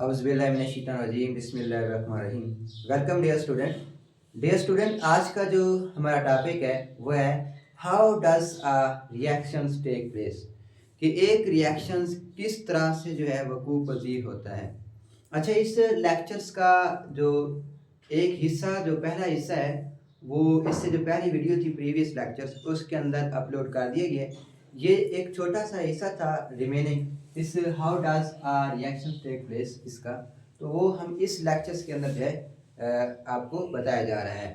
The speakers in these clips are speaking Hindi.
औज़ुबिल्लाहिमिनश्शैतानिर्रजीम बिस्मिल्लाहिर्रहमानिर्रहीम। Welcome dear student. Dear student, आज का जो हमारा टॉपिक है वो है how does a reactions take place, कि एक रिएक्शन किस तरह से जो है वकूअ पज़ीर होता है। अच्छा, इस लेक्चर्स का जो एक हिस्सा, जो पहला हिस्सा है, वो इससे जो पहली वीडियो थी प्रीवियस लेक्चर्स, उसके अंदर अपलोड कर दिया गया है। ये एक छोटा सा हिस्सा था रिमेनिंग इस how does a reaction take place इसका, तो वो हम इस लेक्चर्स के अंदर जो है आपको बताया जा रहा है।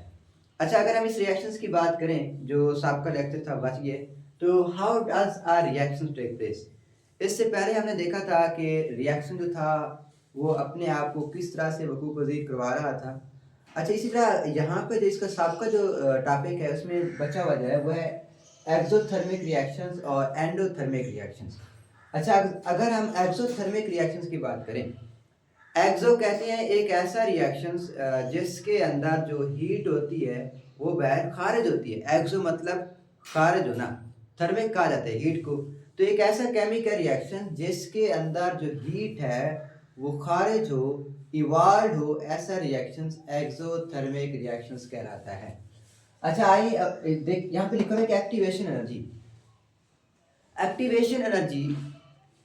अच्छा, अगर हम इस रिएक्शंस की बात करें, जो सबका लेक्चर था बच गए, तो how does a reaction take place, इससे पहले हमने देखा था कि रिएक्शन जो था वो अपने आप को किस तरह से वकूअ पज़ीर करवा रहा था। अच्छा, इसी तरह यहाँ पे जो इसका सबका जो टॉपिक है उसमें बचा हुआ जो है वो है एक्सोथर्मिक रिएक्शंस और एंडोथर्मिक रिएक्शंस। अच्छा, अगर हम एक्सोथर्मिक रिएक्शंस की बात करें, एक्सो कहते हैं एक ऐसा रिएक्शंस जिसके अंदर जो हीट होती है वो बाहर खारिज होती है। एक्सो मतलब खारिज होना, थर्मिक कहा जाता है हीट को। तो एक ऐसा केमिकल रिएक्शन जिसके अंदर जो हीट है वो खारिज हो, इवॉल्व हो, ऐसा रिएक्शंस एक्सोथर्मिक रिएक्शंस कहलाता है। अच्छा, आइए देख, यहाँ पे लिखा है कि activation energy. Activation energy,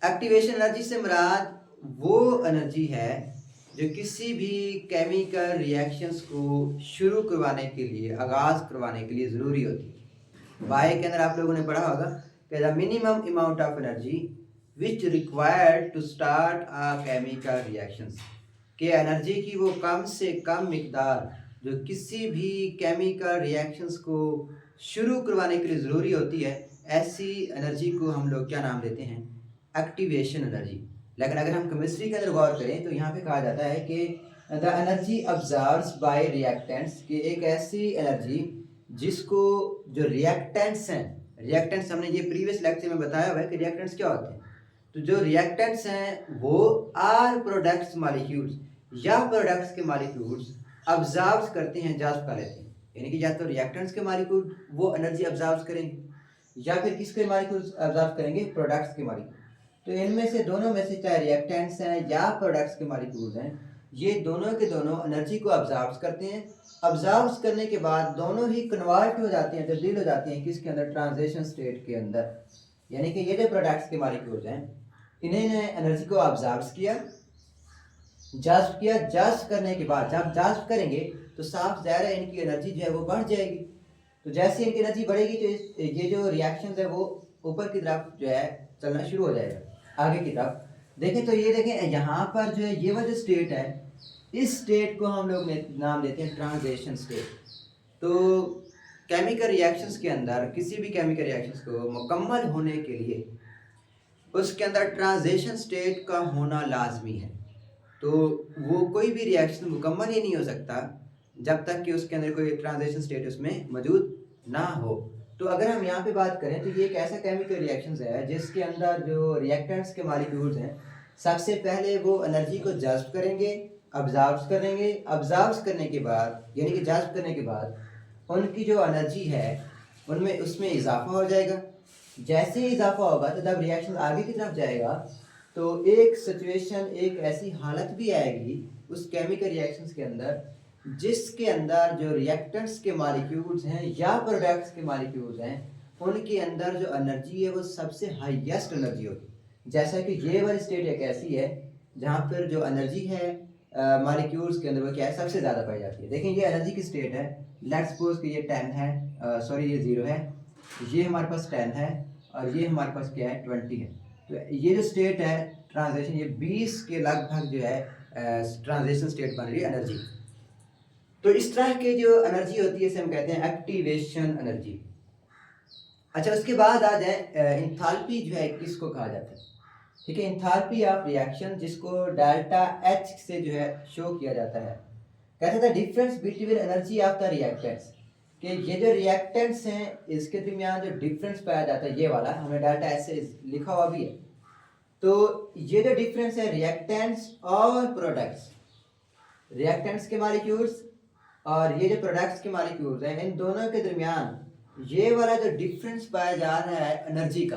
activation energy से मुराद वो एनर्जी है जो किसी भी केमिकल रिएक्शंस को शुरू करवाने के लिए, आगाज करवाने के लिए ज़रूरी होती है। बायो के अंदर आप लोगों ने पढ़ा होगा कि the minimum amount of energy which required to start a chemical reactions, कि एनर्जी की वो कम से कम मिकदार जो किसी भी केमिकल रिएक्शंस को शुरू करवाने के लिए ज़रूरी होती है, ऐसी एनर्जी को हम लोग क्या नाम देते हैं? Activation energy. लेकिन अगर हम केमिस्ट्री के अंदर गौर करें तो यहाँ पे कहा जाता है कि the energy absorbed bye reactants, कि एक ऐसी एनर्जी जिसको जो रिएक्टेंट्स हैं, रिएक्टेंट्स हमने ये प्रीवियस लेक्चर में बताया हुआ है कि रिएक्टेंट्स क्या होते हैं। तो जो रिएक्टेंट्स हैं वो आर प्रोडक्ट्स मॉलिक्यूल्स या प्रोडक्ट्स के मॉलिक्यूल्स अब्जॉर्ब करते हैं, जज्ब कर लेते हैं। यानी कि या तो रिएक्टेंट्स के मॉलिक्यूल वो एनर्जी अब्जॉर्ब करेंगे या फिर किसके मॉलिक्यूल्स अब्जॉर्ब करेंगे? प्रोडक्ट्स के मॉलिक्यूल। तो इनमें से दोनों में से, चाहे रिएक्टेंट्स हैं या प्रोडक्ट्स के मॉलिक्यूल्स हैं, ये दोनों के दोनों एनर्जी को अब्जॉर्ब करते हैं। अब्जॉर्ब करने के बाद दोनों ही कन्वर्ट हो जाते हैं, तब्दील हो जाते हैं किसके अंदर? ट्रांजिशन स्टेट के अंदर। यानी कि ये जो प्रोडक्ट्स के मॉलिक्यूल्स हैं, इन्होंने एनर्जी को ऑब्जर्व किया, जज्ब किया। जज्ब करने के बाद जब जज्ब करेंगे तो साफ ज़ाहिर है इनकी एनर्जी जो है वो बढ़ जाएगी। तो जैसे इनकी एनर्जी बढ़ेगी तो ये जो रिएक्शन है वो ऊपर की तरफ जो है चलना शुरू हो जाएगा, आगे की तरफ। देखें तो ये देखें यहाँ पर जो है ये वाला स्टेट है, इस स्टेट को हम लोग नाम देते हैं ट्रांजिशन स्टेट। तो केमिकल रिएक्शंस के अंदर, किसी भी केमिकल रिएक्शंस को मुकम्मल होने के लिए उसके अंदर ट्रांजिशन स्टेट का होना लाजमी है। तो वो कोई भी रिएक्शन मुकम्मल ही नहीं हो सकता जब तक कि उसके अंदर कोई ट्रांजिशन स्टेट उसमें मौजूद ना हो। तो अगर हम यहाँ पे बात करें तो ये एक ऐसा केमिकल रिएक्शन है जिसके अंदर जो रिएक्टेंट्स के मॉलिक्यूल्स हैं, सबसे पहले वो एनर्जी को जज्ब करेंगे, अब्जॉर्ब करेंगे। अब्जॉर्ब करने के बाद, यानी कि जज्ब करने के बाद, उनकी जो एनर्जी है उनमें उसमें इजाफा हो जाएगा। जैसे ही इजाफा होगा तो जब रिएक्शन आगे की तरफ जाएगा तो एक सिचुएशन, एक ऐसी हालत भी आएगी उस केमिकल रिएक्शंस के अंदर जिसके अंदर जो रिएक्टेंट्स के मॉलिक्यूल्स हैं या प्रोडक्ट्स के मॉलिक्यूल्स हैं, उनके अंदर जो एनर्जी है वो सबसे हाईएस्ट एनर्जी होगी। जैसा कि ये वाली स्टेट एक ऐसी है जहाँ पर जो एनर्जी है मॉलिक्यूल्स के अंदर वो क्या है? सबसे ज़्यादा पाई जाती है। देखें ये एनर्जी की स्टेट है, लेट्स सपोज कि ये 10 है, सॉरी ये 0 है, ये हमारे पास 10 है और ये हमारे पास क्या है? 20 है। तो ये जो स्टेट है ट्रांजिशन, ये 20 के लगभग जो है ट्रांजिशन स्टेट बन रही है एनर्जी। तो इस तरह की जो एनर्जी होती है इसे हम कहते हैं एक्टिवेशन एनर्जी। अच्छा, उसके बाद आ जाए इंथैल्पी जो है किसको कहा जाता है? ठीक है, इंथैल्पी ऑफ रिएक्शन, जिसको डेल्टा एच से जो है शो किया जाता है। कहते हैं difference between energy of the reactants, कि ये जो रिएक्टेंट्स हैं इसके दरमियान जो डिफरेंस पाया जाता है, ये वाला हमें डेल्टा एच से लिखा हुआ भी है। तो ये जो डिफरेंस है रिएक्टेंट्स और प्रोडक्ट्स, रिएक्टेंट्स के मॉलिक्यूल्स और ये जो प्रोडक्ट्स के मॉलिक्यूल्स हैं, इन दोनों के दरमियान ये वाला जो डिफरेंस पाया जा रहा है एनर्जी का,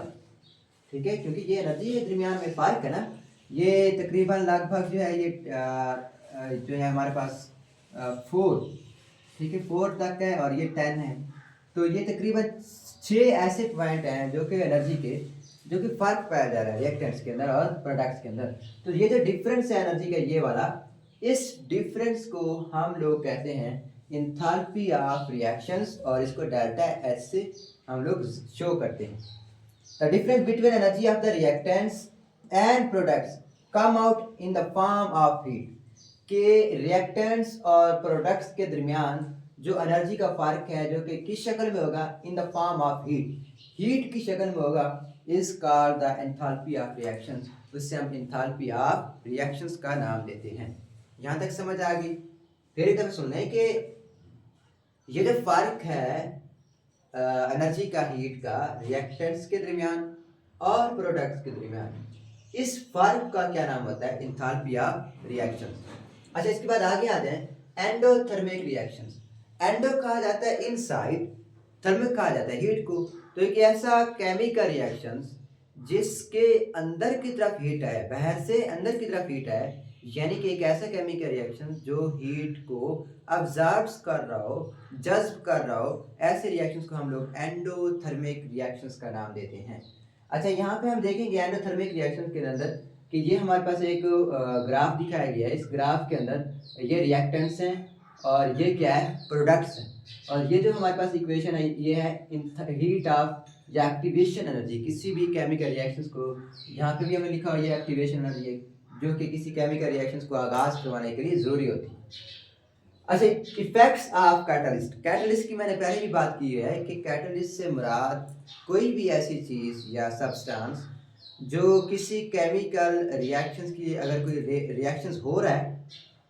ठीक है, क्योंकि ये एनर्जी के दरमियान में फ़र्क है ना, ये तकरीबन लगभग जो है ये जो है हमारे पास 4, ठीक है, 4 तक है और ये 10 है। तो ये तकरीबन 6 ऐसे पॉइंट हैं जो कि एनर्जी के, जो कि फ़र्क पाया जा रहा है रिएक्टेंट्स के अंदर और प्रोडक्ट्स के अंदर। तो ये जो डिफरेंस है एनर्जी का ये वाला, इस डिफरेंस को हम लोग कहते हैं इंथैल्पी ऑफ रिएक्शंस, और इसको डेल्टा एच से हम लोग शो करते हैं। The difference between energy of the reactants and products come out in the form of heat, के रिएक्टेंट्स और प्रोडक्ट्स के दरमियान जो एनर्जी का फ़र्क है जो कि किस शक्ल में होगा, in the form of heat की शक्ल में होगा, is called the enthalpy of reactions. उससे हम एंथैल्पी ऑफ रिएक्शंस का नाम लेते हैं। यहाँ तक समझ आ गई? फिर एक दफा सुन लें कि ये जो फ़र्क है एनर्जी का, हीट का रिएक्टेंट्स के दरमियान और प्रोडक्ट्स के दरमियान, इस फ़र्क का क्या नाम होता है? Enthalpy of reactions. अच्छा, इसके बाद आगे आते हैं एंडोथर्मिक रिएक्शंस। एंडो कहा जाता है इनसाइड, थर्मिक कहा जाता है हीट को। तो एक ऐसा केमिकल रिएक्शंस जिसके अंदर की तरफ हीट है, बाहर से अंदर की तरफ हीट है, यानी कि एक ऐसा केमिकल रिएक्शन जो हीट को अब्जॉर्ब कर रहा हो, जज्ब कर रहा हो, ऐसे रिएक्शंस को हम लोग एंडोथर्मिक रिएक्शंस का नाम देते हैं। अच्छा, यहाँ पे हम देखेंगे एंडोथर्मिक रिएक्शन के अंदर कि ये हमारे पास एक ग्राफ दिखाया गया है। इस ग्राफ के अंदर ये रिएक्टेंट्स हैं और ये क्या है? प्रोडक्ट्स हैं। और ये जो हमारे पास इक्वेशन है ये है हीट ऑफ या एक्टिवेशन एनर्जी, किसी भी केमिकल रिएक्शंस को, यहाँ पे भी हमें लिखा हुआ है एक्टिवेशन एनर्जी है जो कि किसी केमिकल रिएक्शंस को आगाज करवाने के लिए ज़रूरी होती है। अच्छा, इफेक्ट्स ऑफ कैटलिस्ट। कैटलिस्ट की मैंने पहले भी बात की है कि कैटलिस्ट से मुराद कोई भी ऐसी चीज़ या सब्सटेंस जो किसी केमिकल रिएक्शंस की, अगर कोई रिएक्शंस हो रहा है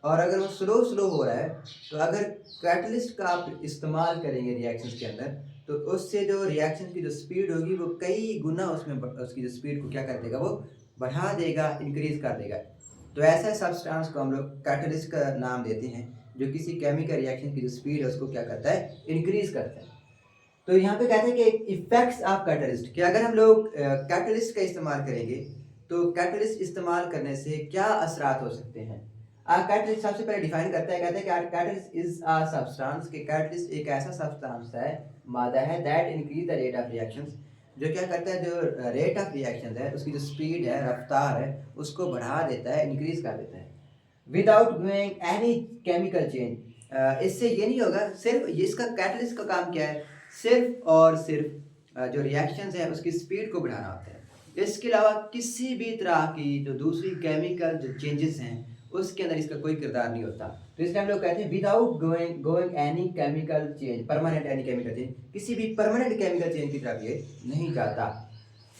और अगर वो स्लो हो रहा है, तो अगर कैटलिस्ट का आप इस्तेमाल करेंगे रिएक्शंस के अंदर, तो उससे जो रिएक्शन की जो स्पीड होगी वो कई गुना उसमें उसकी जो स्पीड को क्या कर देगा, वो बढ़ा देगा, इंक्रीज कर देगा। तो ऐसा सब्सटेंस को हम लोग कैटलिस्ट का नाम देते हैं जो किसी केमिकल रिएक्शन की जो स्पीड है उसको क्या करता है, इंक्रीज करता है। तो यहाँ पे कहते हैं कि इफेक्ट्स ऑफ कैटलिस्ट, कि अगर हम लोग कैटलिस्ट का इस्तेमाल करेंगे तो कैटलिस्ट इस्तेमाल करने से क्या असरात हो सकते हैं। कैटलिस्ट सबसे पहले डिफाइन करता है, कहता है कि कैटलिस्ट इज अ सब्सटेंस, कि कैटलिस्ट एक ऐसा सब्सटेंस है, मादा है, that increase the rate of reactions, जो क्या करता है, जो रेट ऑफ रिएक्शन है, उसकी जो स्पीड है, रफ्तार है, उसको बढ़ा देता है, इंक्रीज कर देता है, without doing any chemical change. इससे ये नहीं होगा, सिर्फ इसका कैटलिस्ट का काम क्या है, सिर्फ और सिर्फ जो रिएक्शंस है उसकी स्पीड को बढ़ाना होता है। इसके अलावा किसी भी तरह की जो दूसरी केमिकल जो चेंजेस हैं उसके अंदर इसका कोई किरदार नहीं होता। तो इसलिए हम लोग कहते हैं without going any chemical change, permanent any chemical change, किसी भी परमानेंट केमिकल चेंज की तरफ ये नहीं जाता।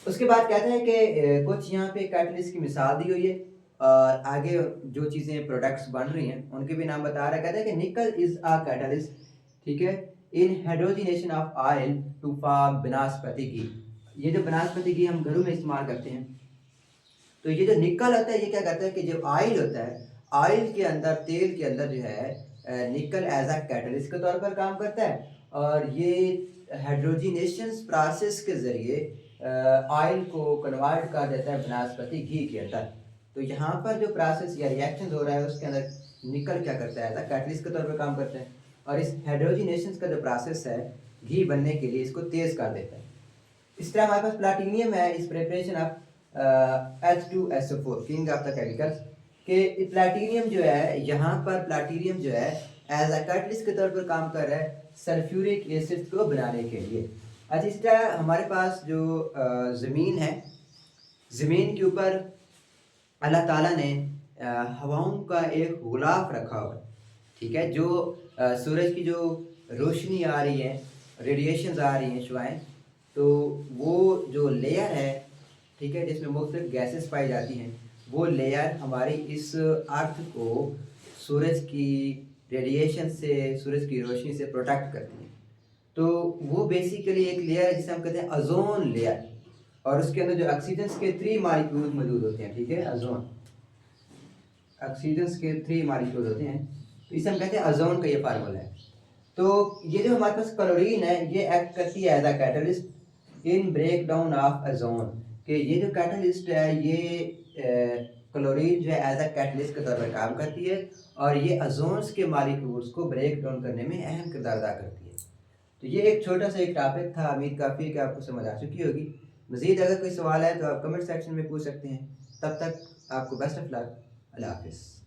उसके बाद कहते हैं कि कुछ यहाँ पे कैटलिस्ट की मिसाल दी हुई है और आगे जो चीज़ें प्रोडक्ट्स बन रही हैं उनके भी नाम बता रहा है। कहते हैं कि निकल इज अ कैटलिस्ट, ठीक है, in hydrogenation of oil to form vanaspati ghee. ये जो बनास्पति घी हम घरों में इस्तेमाल करते हैं, तो ये जो निकल होता है ये क्या करता है कि जो ऑयल होता है, ऑयल के अंदर, तेल के अंदर जो है निकल एज अ कैटलिस्ट के तौर पर काम करता है, और ये हाइड्रोजनेशन प्रोसेस के ज़रिए ऑयल को कन्वर्ट कर देता है बनास्पति घी के अंदर। तो यहाँ पर जो प्रोसेस या रिएक्शन हो रहा है उसके अंदर निकल क्या करता है, एज अ कैटलिस्ट के तौर पर काम करता है, और इस हाइड्रोजनेशन का जो प्रोसेस है घी बनने के लिए इसको तेज़ कर देता है। इस तरह हमारे पास प्लाटीनियम है, इस preparation of H2SO4, king of the chemicals, कि प्लाटीनियम जो है, यहाँ पर प्लाटीनियम जो है एज अ कैटलिस्ट के तौर पर काम कर रहा है सल्फ्यूरिक एसिड को बनाने के लिए। अच्छा, इस तरह हमारे पास जो ज़मीन है, ज़मीन के ऊपर अल्लाह ताला ने हवाओं का एक गुलाफ रखा हुआ है, ठीक है, जो सूरज की जो रोशनी आ रही है, रेडिएशंस आ रही हैं, शुआएं, तो वो जो लेयर है, ठीक है, जिसमें मुख्तलिफ गैसेस पाई जाती हैं, वो लेयर हमारी इस अर्थ को सूरज की रेडिएशन से, सूरज की रोशनी से प्रोटेक्ट करती है। तो वो बेसिकली एक लेयर है जिसे हम कहते हैं ओजोन लेयर, और उसके अंदर जो ऑक्सीजन के 3 मॉलिक्यूल्स मौजूद होते हैं, ठीक है, ओजोन, ऑक्सीजन के 3 मॉलिक्यूल होते हैं, तो इसे हम कहते हैं ओजोन का ये फार्मूला है। तो ये जो हमारे पास क्लोरीन है ये एक्ट करती है as a catalyst in break down of ozone, कि ये जो कैटलिस्ट है ये क्लोरीन जो है एज अ कैटलिस्ट के तौर पर काम करती है और ये अजोन्स के मॉलिक्यूल्स को ब्रेक डाउन करने में अहम किरदार अदा करती है। तो ये एक छोटा सा एक टॉपिक था, उम्मीद काफ़ी है कि आपको समझ आ चुकी होगी। मज़ीद अगर कोई सवाल है तो आप कमेंट सेक्शन में पूछ सकते हैं। तब तक आपको बेस्ट ऑफ लक। अल्लाह हाफ़िज़।